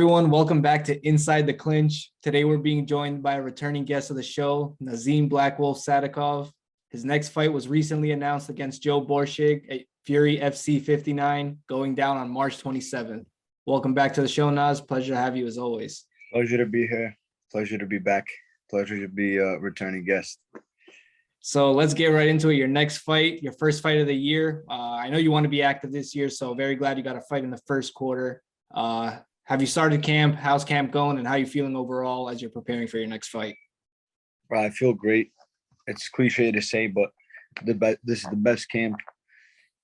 everyone. Welcome back to Inside the Clinch. Today, we're being joined by a returning guest of the show, Nazim Black Wolf Sadykhov. His next fight was recently announced against Joe Boerschig at Fury FC 59, going down on March 27th. Welcome back to the show, Naz. Pleasure to have you as always. Pleasure to be here. Pleasure to be back. Pleasure to be a returning guest. So let's get right into it. Your next fight, your first fight of the year. I know you want to be active this year, so very glad you got a fight in the first quarter. Have you started camp? How's camp going, and how are you feeling overall as you're preparing for your next fight? Well, I feel great. It's cliche to say, but this is the best camp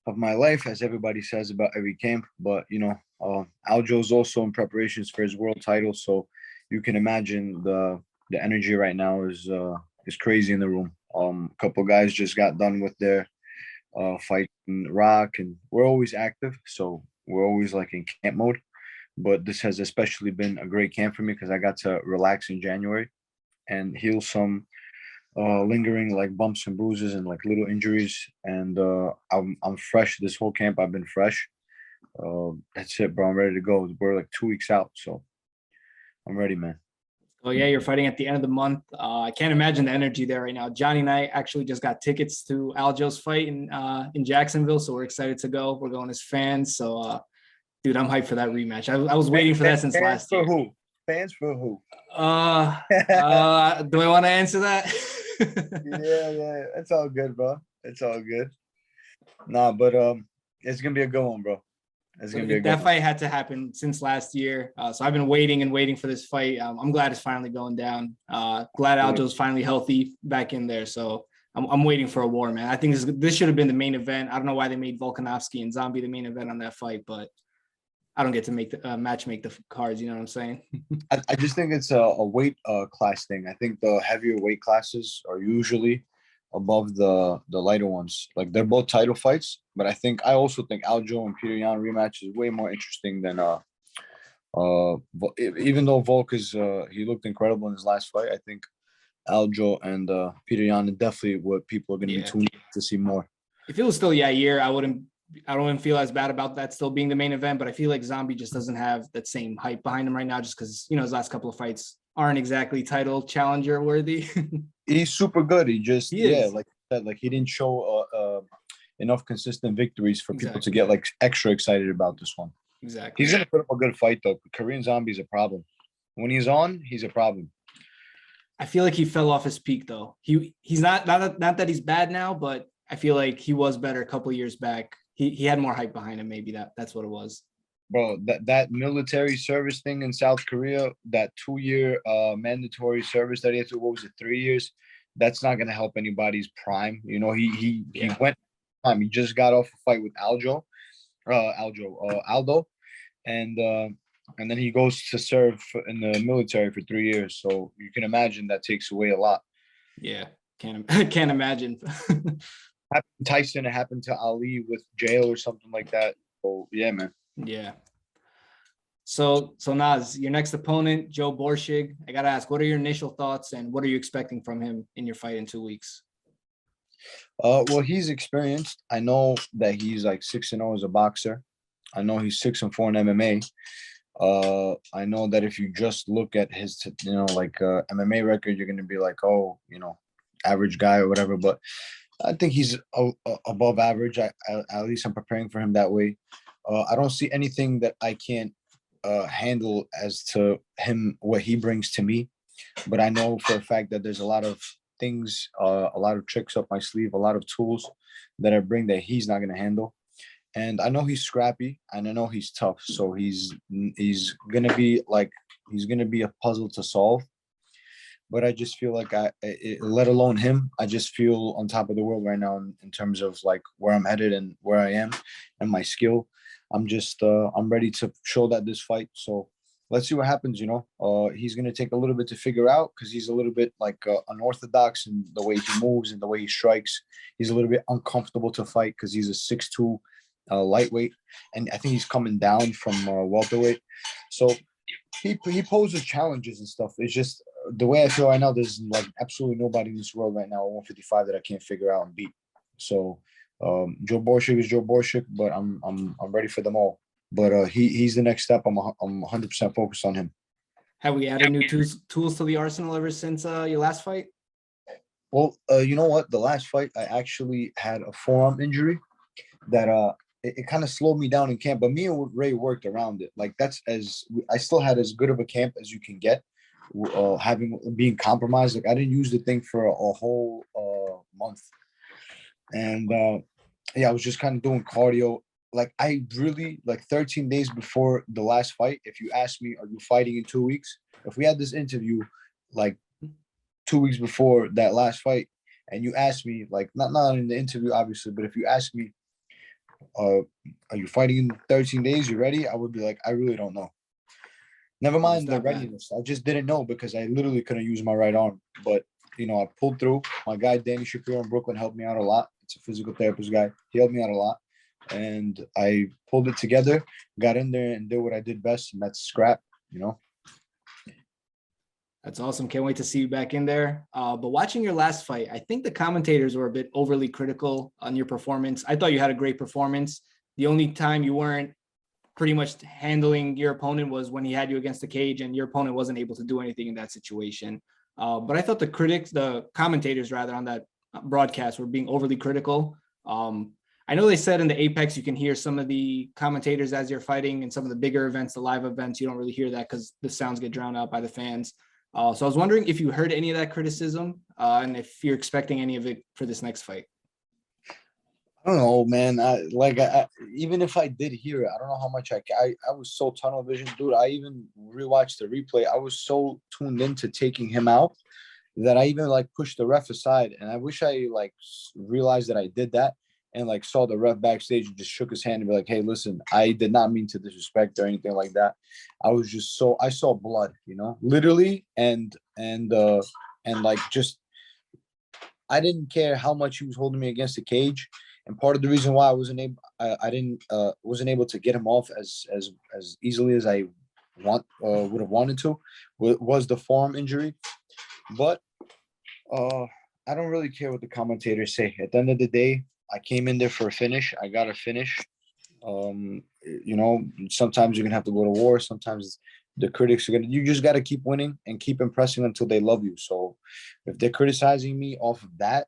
of my life, as everybody says about every camp. But Aljo's also in preparations for his world title, so you can imagine the energy right now is crazy in the room. A couple guys just got done with their fight in Rock, and we're always active, so we're always like in camp mode. But this has especially been a great camp for me because I got to relax in January and heal some lingering like bumps and bruises and like little injuries. And I'm fresh this whole camp. I've been fresh. That's it, bro. I'm ready to go. We're like 2 weeks out, so I'm ready, man. Oh yeah, you're fighting at the end of the month. I can't imagine the energy there right now. Johnny and I actually just got tickets to Aljo's fight in Jacksonville, so we're excited to go. We're going as fans, so dude, I'm hyped for that rematch. I was waiting for that since last year. Who? Fans for who? Do I want to answer that? Yeah, it's all good, bro. It's all good. Nah, but it's gonna be a good one, bro. It's gonna be a good that fight had to happen since last year. So I've been waiting for this fight. I'm glad it's finally going down. Glad Aljo's finally healthy back in there. So I'm waiting for a war, man. I think this should have been the main event. I don't know why they made Volkanovski and Zombie the main event on that fight, but I don't get to make the match make the cards. You know what I'm saying? I just think it's a weight class thing. I think the heavier weight classes are usually above the lighter ones. Like they're both title fights, but I also think Aljo and Peter Yan rematch is way more interesting than even though Volk is he looked incredible in his last fight. I think Aljo and Peter Yan are definitely what people are going to be tuning to see more. If it was still Yair, I don't even feel as bad about that still being the main event, but I feel like Zombie just doesn't have that same hype behind him right now, just because his last couple of fights aren't exactly title challenger worthy. He's super good. Like I said, like he didn't show enough consistent victories for people to get like extra excited about this one. Exactly. He's gonna put up a good fight though. Korean Zombie's a problem. When he's on, he's a problem. I feel like he fell off his peak though. He's not that he's bad now, but I feel like he was better a couple of years back. He had more hype behind him. Maybe that's what it was. Bro, that military service thing in South Korea, that 2-year mandatory service that he had to, 3 years? That's not gonna help anybody's prime. He went time. He just got off a fight with Aldo, and then he goes to serve in the military for 3 years. So you can imagine that takes away a lot. Yeah, can't imagine. Happened to Tyson, it happened to Ali with jail or something like that. So yeah, man. Yeah. So Naz, your next opponent, Joe Boerschig. I gotta ask, what are your initial thoughts and what are you expecting from him in your fight in 2 weeks? Well, he's experienced. I know that he's like 6-0 as a boxer. I know he's 6-4 in MMA. I know that if you just look at his, MMA record, you're gonna be like, average guy or whatever. But I think he's above average. At least I'm preparing for him that way. I don't see anything that I can't handle as to him, what he brings to me. But I know for a fact that there's a lot of things, a lot of tricks up my sleeve, a lot of tools that I bring that he's not going to handle. And I know he's scrappy and I know he's tough. So he's going to be a puzzle to solve. But I just feel like let alone him, I just feel on top of the world right now in terms of like where I'm headed and where I am and my skill. I'm ready to show that this fight. So let's see what happens. He's going to take a little bit to figure out because he's a little bit like unorthodox in the way he moves and the way he strikes. He's a little bit uncomfortable to fight because he's a 6'2" lightweight. And I think he's coming down from welterweight. So he poses challenges and stuff. It's just the way I feel right now, there's like absolutely nobody in this world right now at 155 that I can't figure out and beat. So Joe Boerschig is Joe Boerschig, but I'm ready for them all. but he's the next step. I'm 100% focused on him. Have we added new tools to the arsenal ever since your last fight? Well, you know what? The last fight, I actually had a forearm injury that it kind of slowed me down in camp. But me and Ray worked around it. Like I still had as good of a camp as you can get, being compromised. Like I didn't use the thing for a whole month, and yeah, I was just kind of doing cardio. Like I really, like 13 days before the last fight, if you asked me, are you fighting in 2 weeks? If we had this interview like 2 weeks before that last fight, and you asked me, like not in the interview obviously, but if you asked me, are you fighting in 13 days? You ready? I would be like, I really don't know. Never mind the readiness. I just didn't know because I literally couldn't use my right arm. But you know, I pulled through. My guy Danny Shapiro in Brooklyn helped me out a lot. It's a physical therapist guy. He helped me out a lot. And I pulled it together, got in there and did what I did best, and that's scrap, you know. That's awesome. Can't wait to see you back in there. But watching your last fight, I think the commentators were a bit overly critical on your performance. I thought you had a great performance. The only time you weren't pretty much handling your opponent was when he had you against the cage and your opponent wasn't able to do anything in that situation. But I thought the commentators rather on that broadcast were being overly critical. I know they said in the Apex, you can hear some of the commentators as you're fighting, and some of the bigger events, the live events, you don't really hear that because the sounds get drowned out by the fans. So I was wondering if you heard any of that criticism and if you're expecting any of it for this next fight. I don't know, man. Even if I did hear it, I don't know how much I was so tunnel vision, dude. I even rewatched the replay. I was so tuned into taking him out that I even like pushed the ref aside. And I wish I like realized that I did that and like saw the ref backstage and just shook his hand and be like, hey, listen, I did not mean to disrespect or anything like that. I was just I saw blood, you know, literally. And like, just, I didn't care how much he was holding me against the cage. And part of the reason why I wasn't able to get him off as easily as I would have wanted to was the forearm injury. But I don't really care what the commentators say. At the end of the day, I came in there for a finish. I got a finish. You know, sometimes you're gonna have to go to war. Sometimes the critics are gonna. You just got to keep winning and keep impressing until they love you. So, if they're criticizing me off of that,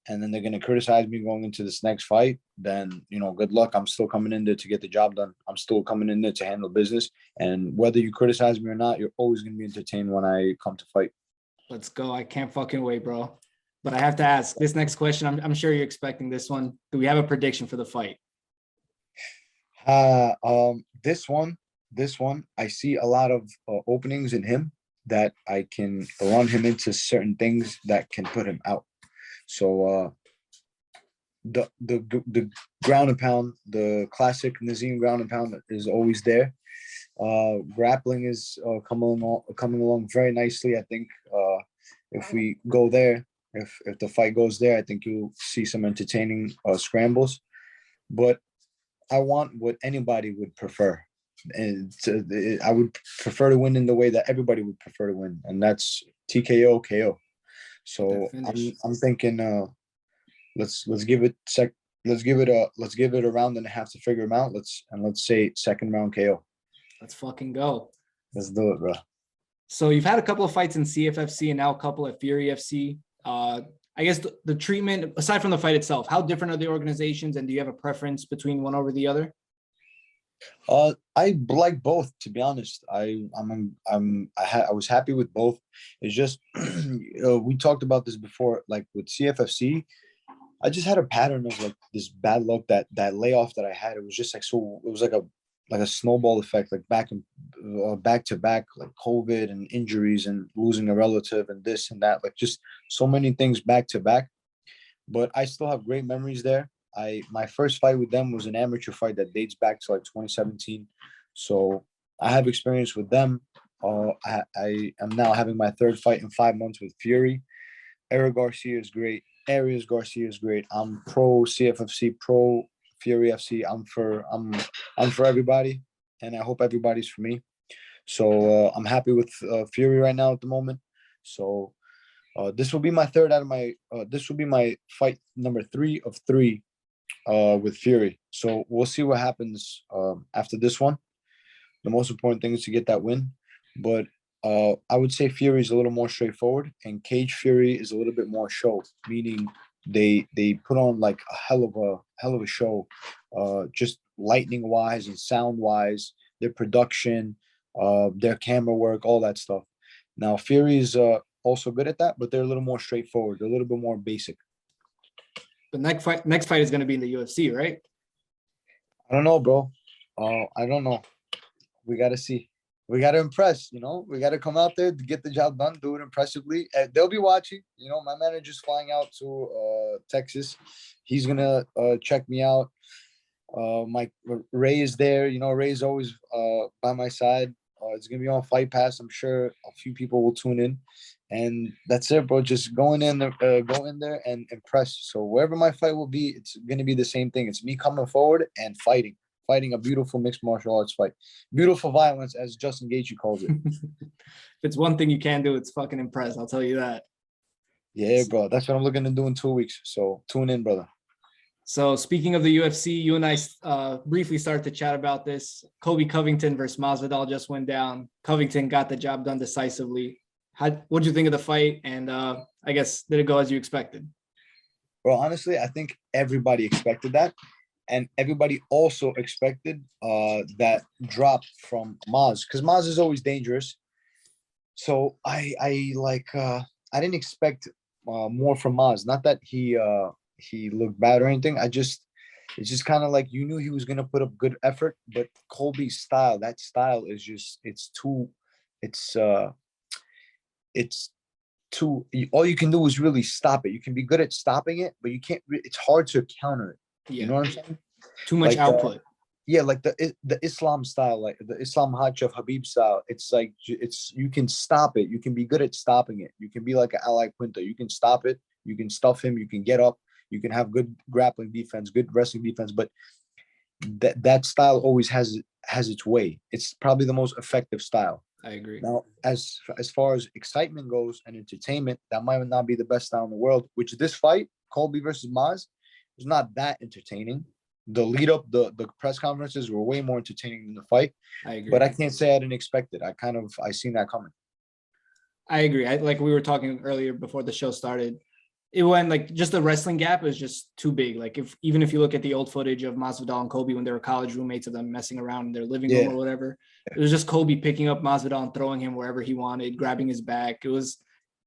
and then they're gonna criticize me going into this next fight, then you know, good luck. I'm still coming in there to get the job done. I'm still coming in there to handle business. And whether you criticize me or not, you're always gonna be entertained when I come to fight. Let's go. I can't fucking wait, bro. But I have to ask this next question. I'm sure you're expecting this one. Do we have a prediction for the fight? This one, I see a lot of openings in him that I can run him into certain things that can put him out. So the ground and pound, the classic Nazim ground and pound is always there. Grappling is coming along very nicely. I think if we go there, if the fight goes there, I think you'll see some entertaining scrambles. But I want what anybody would prefer, and I would prefer to win in the way that everybody would prefer to win, and that's TKO KO. So I'm thinking let's give it a round and a half to figure them out. Let's say second round KO. Let's fucking go. Let's do it, bro. So you've had a couple of fights in CFFC and now a couple at Fury FC. I guess the treatment, aside from the fight itself, how different are the organizations, and do you have a preference between one over the other? I like both, to be honest. I was happy with both. It's just we talked about this before, like with CFFC. I just had a pattern of like this bad luck, that layoff that I had. It was just like, so it was like a snowball effect, like back to back, like COVID and injuries and losing a relative and this and that, like just so many things back to back. But I still have great memories there. My first fight with them was an amateur fight that dates back to like 2017. So I have experience with them. I am now having my third fight in 5 months with Fury. Eric Garcia is great. Arias Garcia is great. I'm pro CFFC, pro Fury FC. I'm for everybody, and I hope everybody's for me. So I'm happy with Fury right now at the moment. So this will be my third out of my. This will be my fight number 3 of 3 with Fury. So we'll see what happens after this one. The most important thing is to get that win. But I would say Fury is a little more straightforward, and Cage Fury is a little bit more show, meaning they put on like a hell of a show, just lightning wise and sound wise, their production, their camera work, all that stuff. Now Fury is also good at that, but they're a little more straightforward. They're a little bit more basic. The next fight is going to be in the UFC, right? I don't know, bro. I don't know. We got to see. We got to impress, you know. We got to come out there to get the job done, do it impressively. They'll be watching. You know, my manager's flying out to Texas. He's going to check me out. My Ray is there. You know, Ray's always by my side. It's going to be on Fight Pass. I'm sure a few people will tune in. And that's it, bro. Just go in there and impress. So wherever my fight will be, it's going to be the same thing. It's me coming forward and fighting a beautiful mixed martial arts fight. Beautiful violence, as Justin Gaethje calls it. If it's one thing you can do, it's fucking impress. I'll tell you that. Yeah, bro. That's what I'm looking to do in 2 weeks. So tune in, brother. So speaking of the UFC, you and I briefly started to chat about this. Colby Covington versus Masvidal just went down. Covington got the job done decisively. What'd you think of the fight? And I guess, did it go as you expected? Well, honestly, I think everybody expected that. And everybody also expected that drop from Maz, because Maz is always dangerous. So I didn't expect more from Maz. Not that he looked bad or anything. It's just kind of like you knew he was gonna put up good effort, but Colby's style, that style is just it's too all you can do is really stop it. You can be good at stopping it, but you can't. It's hard to counter it. Yeah. You know what I'm saying? Too much output. Like the Islam style, like the Islam Hajj Habib style. It's like you can stop it. You can be good at stopping it. You can be like an Ally Quinta. You can stop it. You can stuff him. You can get up. You can have good grappling defense, good wrestling defense. But that style always has its way. It's probably the most effective style. I agree. Now, as far as excitement goes and entertainment, that might not be the best style in the world. Which this fight, Colby versus Maz, was not that entertaining. The lead up, the press conferences were way more entertaining than the fight. I agree. But I can't say I didn't expect it. I seen that coming. I agree. Like we were talking earlier before the show started, it went like just the wrestling gap is just too big. Like even if you look at the old footage of Masvidal and Colby when they were college roommates of them messing around in their living room or whatever, it was just Colby picking up Masvidal and throwing him wherever he wanted, grabbing his back. It was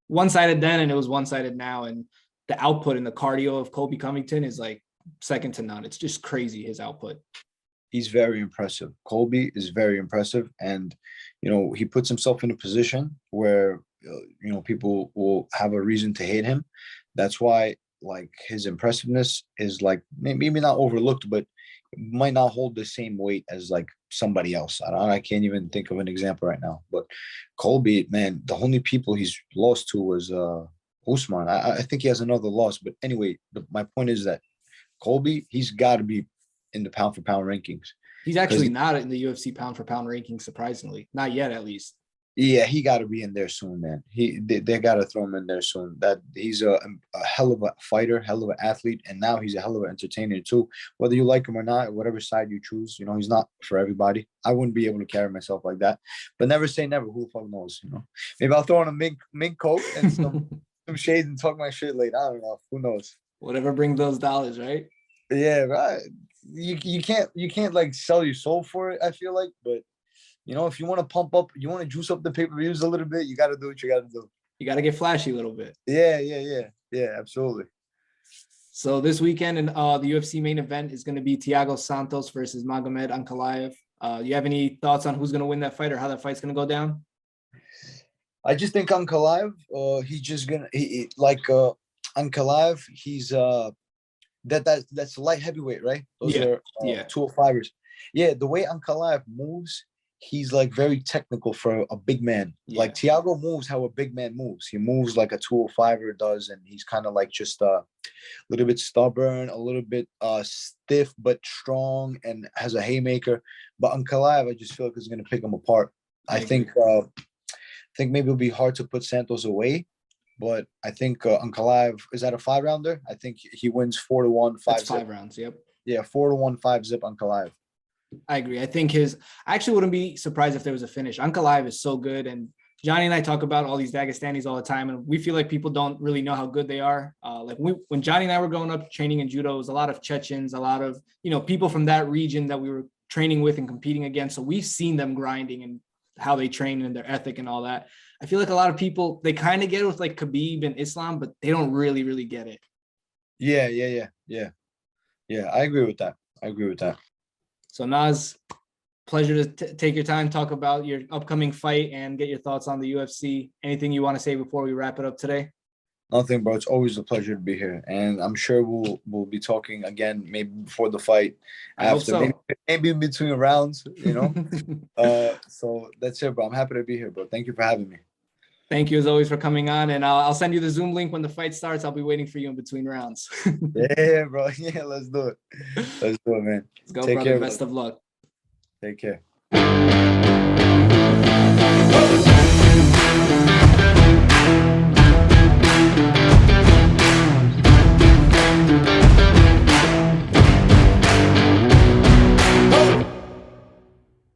one-sided then and it was one-sided now. And the output and the cardio of Colby Covington is like second to none. It's just crazy, his output. He's very impressive. Colby is very impressive. And, you know, he puts himself in a position where, you know, people will have a reason to hate him. That's why, like, his impressiveness is, like, maybe not overlooked, but might not hold the same weight as, like, somebody else. I can't even think of an example right now. But Colby, man, the only people he's lost to was Usman. I think he has another loss. But anyway, my point is that Colby, he's got to be in the pound for pound rankings. He's actually not in the UFC pound for pound rankings, surprisingly. Not yet, at least. Yeah, he got to be in there soon, man. They got to throw him in there soon. That he's a hell of a fighter, hell of an athlete, and now he's a hell of an entertainer too. Whether you like him or not, whatever side you choose, you know, he's not for everybody. I wouldn't be able to carry myself like that, but never say never. Who the fuck knows? You know, maybe I'll throw on a mink coat and some shades and talk my shit later. I don't know. Who knows? Whatever brings those dollars, right? Yeah, right. You can't like sell your soul for it. I feel like, but. You know, if you want to pump up, you want to juice up the pay-per-views a little bit, you got to do what you got to do. You got to get flashy a little bit. Yeah, absolutely. So this weekend in the UFC main event is going to be Thiago Santos versus Magomed Ankalaev. You have any thoughts on who's going to win that fight or how that fight's going to go down? I just think Ankalaev, he's just going to, Ankalaev, he's, that's light heavyweight, right? Those are 205ers. Yeah, the way Ankalaev moves, he's like very technical for a big man. Yeah. Like Thiago moves how a big man moves. He moves like a 205er does, and he's kind of like just a little bit stubborn, a little bit stiff but strong, and has a haymaker. But Ankalaev, I just feel like is going to pick him apart. I think maybe it'll be hard to put Santos away, but I think Ankalaev is that a 5-rounder. I think he wins 4-1. 5 rounds. Yep. Yeah, 4-1, 5-zip Ankalaev. I agree. I actually wouldn't be surprised if there was a finish. Ankalaev is so good. And Johnny and I talk about all these Dagestanis all the time. And we feel like people don't really know how good they are. When Johnny and I were growing up training in judo, it was a lot of Chechens, a lot of, people from that region that we were training with and competing against. So we've seen them grinding and how they train and their ethic and all that. I feel like a lot of people, they kind of get it with like Khabib and Islam, but they don't really, really get it. Yeah. I agree with that. So Naz, pleasure to take your time, talk about your upcoming fight and get your thoughts on the UFC. Anything you want to say before we wrap it up today? Nothing, bro. It's always a pleasure to be here, and I'm sure we'll be talking again, maybe before the fight, I hope so. maybe in between rounds, So that's it, bro. I'm happy to be here, bro. Thank you for having me. Thank you as always for coming on, and I'll send you the Zoom link when the fight starts. I'll be waiting for you in between rounds. Yeah, bro. Yeah, let's do it. Let's do it, man. Let's go, brother. Best of luck. Take care.